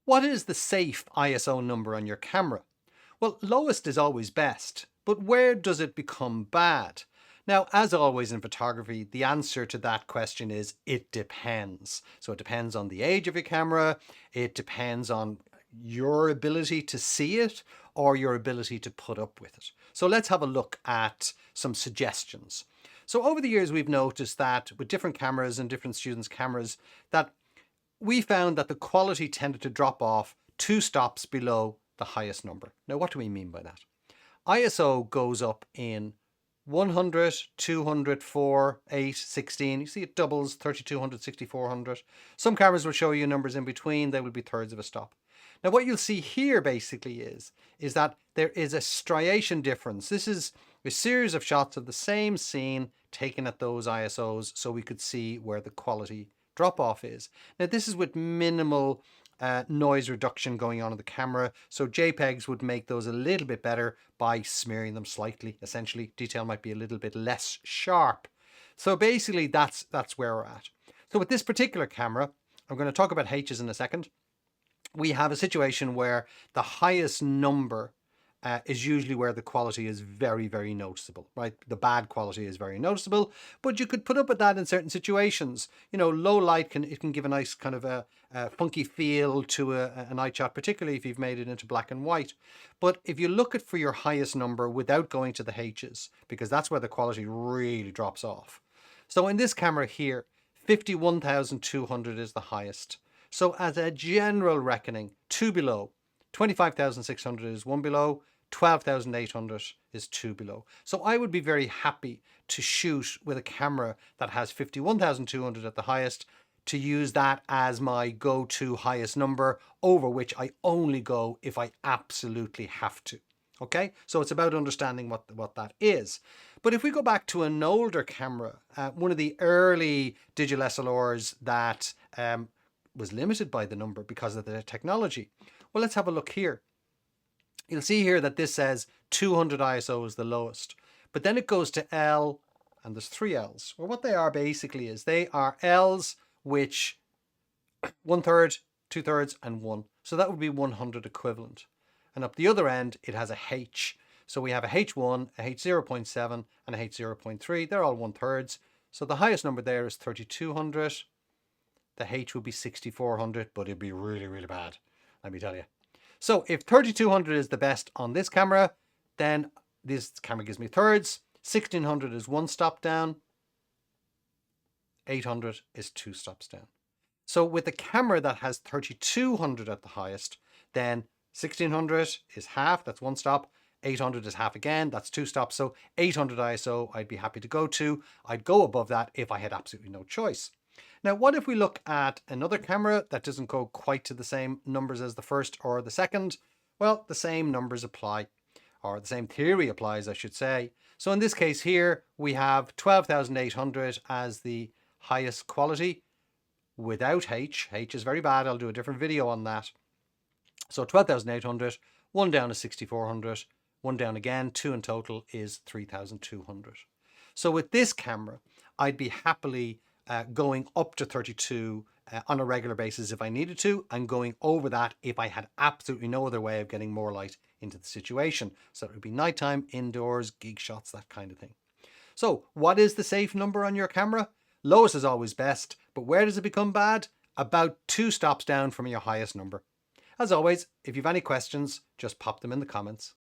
What is the safe ISO number on your camera? Well, lowest is always best, but where does it become bad? Now, as always in photography, the answer to that question is it depends. So it depends on the age of your camera, it depends on your ability to see it or your ability to put up with it. So let's have a look at some suggestions. So over the years, we've noticed that with different cameras and different students' cameras, that we found that the quality tended to drop off 2 stops below the highest number. Now, what do we mean by that? ISO goes up in 100, 200, 4, 8, 16. You see it doubles 3200, 6400. Some cameras will show you numbers in between. They will be thirds of a stop. Now, what you'll see here basically is that there is a striation difference. This is a series of shots of the same scene taken at those ISOs so we could see where the quality drop off is. Now, this is with minimal noise reduction going on in the camera. So JPEGs would make those a little bit better by smearing them slightly. Essentially, detail might be a little bit less sharp. So basically, that's where we're at. So with this particular camera, I'm going to talk about H's in a second. We have a situation where the highest number is usually where the quality is very, very noticeable, right? The bad quality is very noticeable, but you could put up with that in certain situations. You know, low light can give a nice kind of a funky feel to an eye shot, particularly if you've made it into black and white. But if you look at for your highest number without going to the H's, because that's where the quality really drops off. So in this camera here, 51,200 is the highest. So as a general reckoning, 2 below, 25,600 is 1 below, 12,800 is 2 below. So I would be very happy to shoot with a camera that has 51,200 at the highest, to use that as my go-to highest number, over which I only go if I absolutely have to. Okay, so it's about understanding what that is. But if we go back to an older camera, one of the early digital SLRs that was limited by the number because of the technology. Well, let's have a look here. You'll see here that this says 200 ISO is the lowest, but then it goes to L, and there's 3 L's. Well, what they are basically is they are L's which 1/3, 2/3, and 1. So that would be 100 equivalent. And up the other end, it has a H. So we have a H1, a H0.7, and a H0.3. They're all 1/3. So the highest number there is 3200. The H would be 6400, but it'd be really, really bad, let me tell you. So if 3200 is the best on this camera, then this camera gives me thirds. 1600 is 1 stop down. 800 is 2 stops down. So with a camera that has 3200 at the highest, then 1600 is half, that's 1 stop. 800 is half again, that's 2 stops. So 800 ISO I'd be happy to go to. I'd go above that if I had absolutely no choice. Now, what if we look at another camera that doesn't go quite to the same numbers as the first or the second? Well, the same numbers apply, or the same theory applies, I should say. So in this case here, we have 12,800 as the highest quality without H. H is very bad. I'll do a different video on that. So 12,800, 1 down is 6,400, 1 down again, 2 in total is 3,200. So with this camera, I'd be happily going up to 32 on a regular basis if I needed to, and going over that if I had absolutely no other way of getting more light into the situation. So it would be nighttime, indoors, gig shots, that kind of thing. So what is the safe number on your camera? Lowest is always best, but where does it become bad? About 2 stops down from your highest number. As always, if you have any questions, just pop them in the comments.